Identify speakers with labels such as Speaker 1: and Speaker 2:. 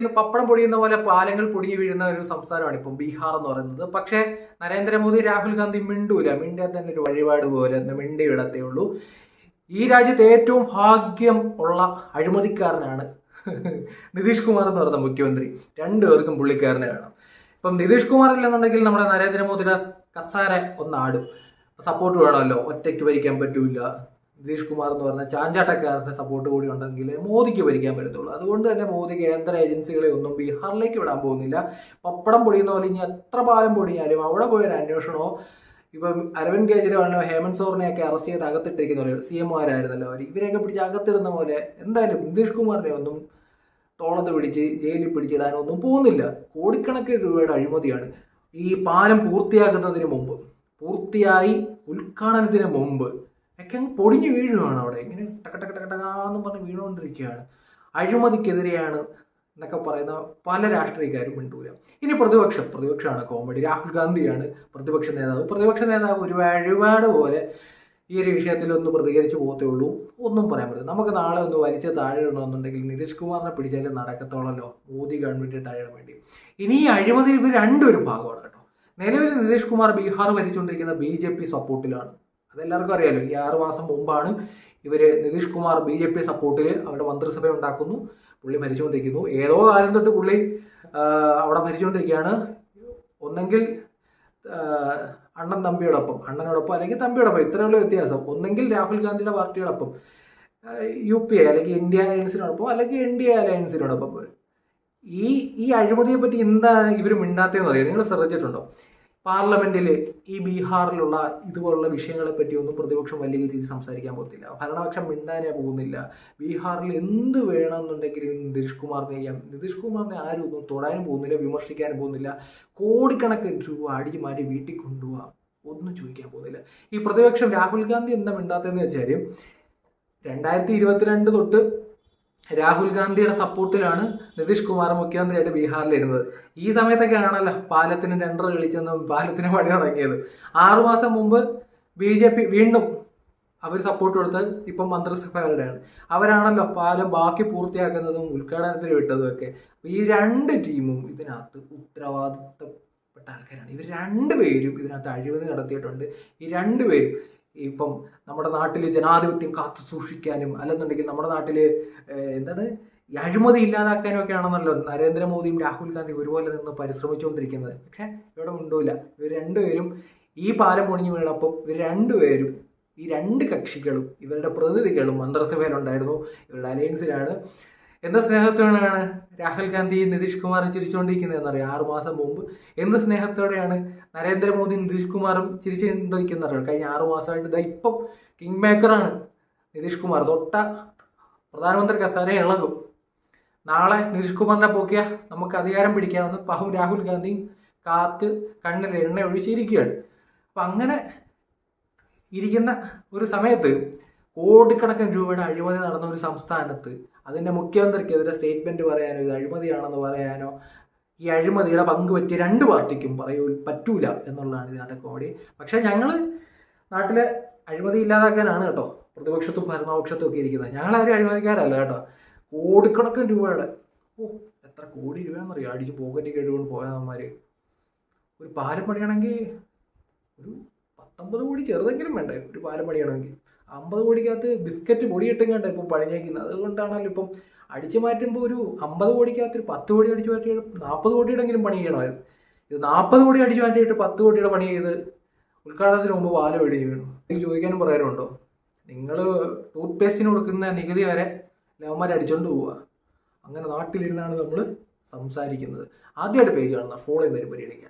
Speaker 1: പപ്പടം പൊടിയുന്ന പോലെ പാലങ്ങൾ പൊടിഞ്ഞു വീഴുന്ന ഒരു സംസ്ഥാനമാണ് ഇപ്പം ബീഹാർ എന്ന് പറയുന്നത്. പക്ഷേ നരേന്ദ്രമോദി രാഹുൽ ഗാന്ധി മിണ്ടിയാൽ തന്നെ ഒരു വഴിപാട് പോലെ മിണ്ടി വിടത്തേ ഉള്ളൂ. ഈ രാജ്യത്ത് ഏറ്റവും ഭാഗ്യം ഉള്ള അഴിമതിക്കാരനാണ് നിതീഷ് കുമാർ എന്ന് പറയുന്ന മുഖ്യമന്ത്രി. രണ്ടുപേർക്കും പുള്ളിക്കാരനെ വേണം. ഇപ്പം നിതീഷ് കുമാർ ഇല്ലെന്നുണ്ടെങ്കിൽ നമ്മുടെ നരേന്ദ്രമോദിയുടെ കസാര ഒന്നാടും. സപ്പോർട്ട് വേണമല്ലോ, ഒറ്റയ്ക്ക് ഭരിക്കാൻ പറ്റൂല. നിതീഷ് കുമാർ എന്ന് പറഞ്ഞ ചാഞ്ചാട്ടക്കാരന്റെ സപ്പോർട്ട് കൂടി ഉണ്ടെങ്കിൽ മോദിക്ക് ഭരിക്കാൻ പറ്റത്തുള്ളൂ. അതുകൊണ്ട് തന്നെ മോദി കേന്ദ്ര ഏജൻസികളെ ഒന്നും ബീഹാറിലേക്ക് വിടാൻ പോകുന്നില്ല. പപ്പടം പൊടിയുന്ന പോലെ ഇനി എത്ര പാലം പൊടിഞ്ഞാലും അവിടെ പോയൊരു അന്വേഷണമോ, ഇപ്പം അരവിന്ദ് കെജ്രിവാളിനോ ഹേമന്ത് സോറിനെയൊക്കെ അറസ്റ്റ് ചെയ്ത് അകത്തിട്ടിരിക്കുന്ന പോലെ CM-മാരായിരുന്നല്ലോ അവർ, ഇവരെയൊക്കെ പിടിച്ച് അകത്തിടുന്ന പോലെ എന്തായാലും നിതീഷ് കുമാറിനെ ഒന്നും തോളത്ത് പിടിച്ച് ജയിലിൽ പിടിച്ചിടാനൊന്നും പോകുന്നില്ല. കോടിക്കണക്കിന് രൂപയുടെ അഴിമതിയാണ്. ഈ പാലം പൂർത്തിയാക്കുന്നതിന് മുമ്പ്, പൂർത്തിയായി ഉദ്ഘാടനത്തിന് മുമ്പ് ഒക്കെ അങ്ങ് പൊടിഞ്ഞു വീഴുകയാണ്. അവിടെ ഇങ്ങനെ ടക്കടക്കാന്ന് പറഞ്ഞ് വീണുകൊണ്ടിരിക്കുകയാണ്. അഴിമതിക്കെതിരെയാണ് എന്നൊക്കെ പറയുന്ന പല രാഷ്ട്രീയക്കാരും മിണ്ടൂല. ഇനി പ്രതിപക്ഷമാണ് കോമഡി. രാഹുൽ ഗാന്ധിയാണ് പ്രതിപക്ഷ നേതാവ് ഒരു വഴിപാട് പോലെ ഈ ഒരു വിഷയത്തിൽ പ്രതികരിച്ചു പോകത്തേ ഉള്ളൂ. ഒന്നും പറയാൻ പറ്റില്ല. നമുക്ക് നാളെ ഒന്ന് വലിച്ച് താഴെ ഇടണമെന്നുണ്ടെങ്കിൽ നിതീഷ് കുമാറിനെ പിടിച്ചാലും നടക്കത്തോളല്ലോ മോദി ഗവൺമെന്റിനെ താഴെ വേണ്ടി. ഇനി ഈ അഴിമതി ഇവർ രണ്ടൊരു ഭാഗമാണ് കേട്ടോ. നിലവിൽ നിതീഷ് കുമാർ ബീഹാർ ഭരിച്ചുകൊണ്ടിരിക്കുന്ന BJP സപ്പോർട്ടിലാണ്. അതെല്ലാവർക്കും അറിയാലോ. ഈ 6 മാസം മുമ്പാണ് നിതീഷ് കുമാർ BJP സപ്പോർട്ടിൽ അവരുടെ മന്ത്രിസഭ ഉണ്ടാക്കുന്നു. പുള്ളി ഭരിച്ചുകൊണ്ടിരിക്കുന്നു. ഏതോ കാലം തൊട്ട് പുള്ളി അവിടെ ഭരിച്ചുകൊണ്ടിരിക്കുകയാണ്. ഒന്നെങ്കിൽ അണ്ണനോടൊപ്പം അല്ലെങ്കിൽ തമ്പിയോടൊപ്പം, ഇത്രയുള്ള വ്യത്യാസം. ഒന്നെങ്കിൽ രാഹുൽ ഗാന്ധിയുടെ പാർട്ടിയോടൊപ്പം UPA അല്ലെങ്കിൽ ഇന്ത്യ അലയൻസിനോടൊപ്പം, അല്ലെങ്കിൽ NDA അലയൻസിനോടൊപ്പം. ഈ അഴിമതിയെ പറ്റി എന്താ ഇവർ മിണ്ടാത്തതെന്ന് അറിയാം. നിങ്ങൾ ശ്രദ്ധിച്ചിട്ടുണ്ടോ? പാർലമെന്റിൽ ഈ ബീഹാറിലുള്ള ഇതുപോലുള്ള വിഷയങ്ങളെ പറ്റി ഒന്നും പ്രതിപക്ഷം വലിയ രീതിയിൽ സംസാരിക്കാൻ പോകത്തില്ല. ഭരണപക്ഷം മിണ്ടാനേ പോകുന്നില്ല. ബീഹാറിൽ എന്ത് വേണമെന്നുണ്ടെങ്കിലും നിതീഷ് കുമാറിനെ ആരും ഒന്നും തൊടാനും പോകുന്നില്ല, വിമർശിക്കാനും പോകുന്നില്ല. കോടിക്കണക്കിന് രൂപ അടിച്ചു മാറ്റി വീട്ടിൽ കൊണ്ടുപോകാം, ഒന്നും ചോദിക്കാൻ പോകുന്നില്ല. ഈ പ്രതിപക്ഷം രാഹുൽ ഗാന്ധി എന്താ മിണ്ടാത്തതെന്ന് വെച്ചാൽ 2022 തൊട്ട് രാഹുൽ ഗാന്ധിയുടെ സപ്പോർട്ടിലാണ് നിതീഷ് കുമാർ മുഖ്യമന്ത്രിയായിട്ട് ബീഹാറിലിരുന്നത്. ഈ സമയത്തൊക്കെ ആണല്ലോ പാലത്തിന് ടെൻഡർ കളിച്ചെന്നും പാലത്തിന് പണി തുടങ്ങിയത്. 6 മാസം മുമ്പ് BJP വീണ്ടും അവർ സപ്പോർട്ട് കൊടുത്ത് ഇപ്പം മന്ത്രിസഭയുടെയാണ്. അവരാണല്ലോ പാലം ബാക്കി പൂർത്തിയാക്കുന്നതും ഉദ്ഘാടനത്തിന് വിട്ടതും ഒക്കെ. ഈ 2 ടീമും ഇതിനകത്ത് ഉത്തരവാദിത്തപ്പെട്ട ആൾക്കാരാണ്. ഇവർ 2 പേരും ഇതിനകത്ത് അഴിമതി നടത്തിയിട്ടുണ്ട്. ഈ 2 പേരും ഇപ്പം നമ്മുടെ നാട്ടിൽ ജനാധിപത്യം കാത്തു സൂക്ഷിക്കാനും അല്ലെന്നുണ്ടെങ്കിൽ നമ്മുടെ നാട്ടിൽ ഈ അഴിമതി ഇല്ലാതാക്കാനും ഒക്കെ ആണെന്നല്ലോ നരേന്ദ്രമോദിയും രാഹുൽ ഗാന്ധിയും ഒരുപോലെ നിന്ന് പരിശ്രമിച്ചുകൊണ്ടിരിക്കുന്നത്. പക്ഷേ ഇവിടെ ഉണ്ടോയില്ല. ഇവർ 2 പേരും ഈ പാലം പൊണിഞ്ഞു വീണപ്പം ഇവർ 2 പേരും, ഈ 2 കക്ഷികളും ഇവരുടെ പ്രതിനിധികളും മന്ത്രിസഭയിലുണ്ടായിരുന്നു. ഇവരുടെ അലയൻസിലാണ്. എന്ത് സ്നേഹത്തോടെയാണ് രാഹുൽ ഗാന്ധി നിതീഷ് കുമാർ ചിരിച്ചുകൊണ്ടിരിക്കുന്നത് എന്നറിയാം. 6 മാസം മുമ്പ് എന്ത് സ്നേഹത്തോടെയാണ് നരേന്ദ്രമോദി നിതീഷ് കുമാറും ചിരിച്ചുകൊണ്ടിരിക്കുന്നത്. കഴിഞ്ഞ 6 മാസമായിട്ട് ഇപ്പം കിങ് മേക്കറാണ് നിതീഷ് കുമാർ. തൊട്ട പ്രധാനമന്ത്രി കസാര ഇളകും. നാളെ നിതീഷ് കുമാറിനെ പോക്കിയാൽ നമുക്ക് അധികാരം പിടിക്കാമെന്ന് രാഹുൽ ഗാന്ധിയും കാത്ത് കണ്ണിൽ എണ്ണ ഒഴിച്ചിരിക്കുകയാണ്. അപ്പം അങ്ങനെ ഇരിക്കുന്ന ഒരു സമയത്ത് കോടിക്കണക്കിന് രൂപയുടെ അഴിമതി നടന്ന ഒരു സംസ്ഥാനത്ത് അതിൻ്റെ മുഖ്യമന്ത്രിക്കെതിരെ സ്റ്റേറ്റ്മെന്റ് പറയാനോ ഇത് അഴിമതിയാണെന്ന് പറയാനോ ഈ അഴിമതിയുടെ പങ്ക് പറ്റിയ 2 പാർട്ടിക്കും പറ്റൂല എന്നുള്ളതാണ് ഇതിനകത്തെ കോമഡി. പക്ഷേ ഞങ്ങൾ നാട്ടിലെ അഴിമതി ഇല്ലാതാക്കാനാണ് കേട്ടോ പ്രതിപക്ഷത്തും ഭരണപക്ഷത്തും ഒക്കെ ഇരിക്കുന്നത്. ഞങ്ങളാരും അഴിമതിക്കാരല്ല കേട്ടോ. കോടിക്കണക്കിന് രൂപയുടെ എത്ര കോടി രൂപയെന്നറിയാം അടിച്ച് പോക്കറ്റ് കേട്ടുകൊണ്ട് പോയവന്മാർ. ഒരു പാലം പണിയണമെങ്കിൽ ഒരു 19 കോടി ചെറുതെങ്കിലും വേണ്ടേ ഒരു പാലം പണിയണമെങ്കിൽ. 50 കോടിക്കകത്ത് ബിസ്ക്കറ്റ് പൊടിയിട്ടും കണ്ട ഇപ്പം പണിഞ്ഞേക്കുന്നത്. അതുകൊണ്ടാണല്ലോ ഇപ്പം അടിച്ചു മാറ്റുമ്പോൾ ഒരു 50 കോടിക്കകത്ത് ഒരു 10 കോടി അടിച്ചു മാറ്റി 40 കോടിയുടെങ്കിലും പണി ചെയ്യണമായിരുന്നു. ഇത് 40 കോടി അടിച്ചു മാറ്റിയിട്ട് 10 കോടിയുടെ പണി ചെയ്ത് ഉദ്ഘാടനത്തിന് മുമ്പ് പാലം ഇടിഞ്ഞു വീണു. എനിക്ക് ചോദിക്കാനും പറയാനുണ്ടോ? നിങ്ങൾ ടൂത്ത് പേസ്റ്റിന് കൊടുക്കുന്ന നികുതി വരെ ലവന്മാർ അടിച്ചുകൊണ്ട് പോവുക. അങ്ങനെ നാട്ടിലിരുന്നാണ് നമ്മൾ സംസാരിക്കുന്നത്. ആദ്യമായിട്ട് പേജ് കാണുന്ന ഫോളോ ചെയ്യുന്നവർ പരിഗണിക്കുക.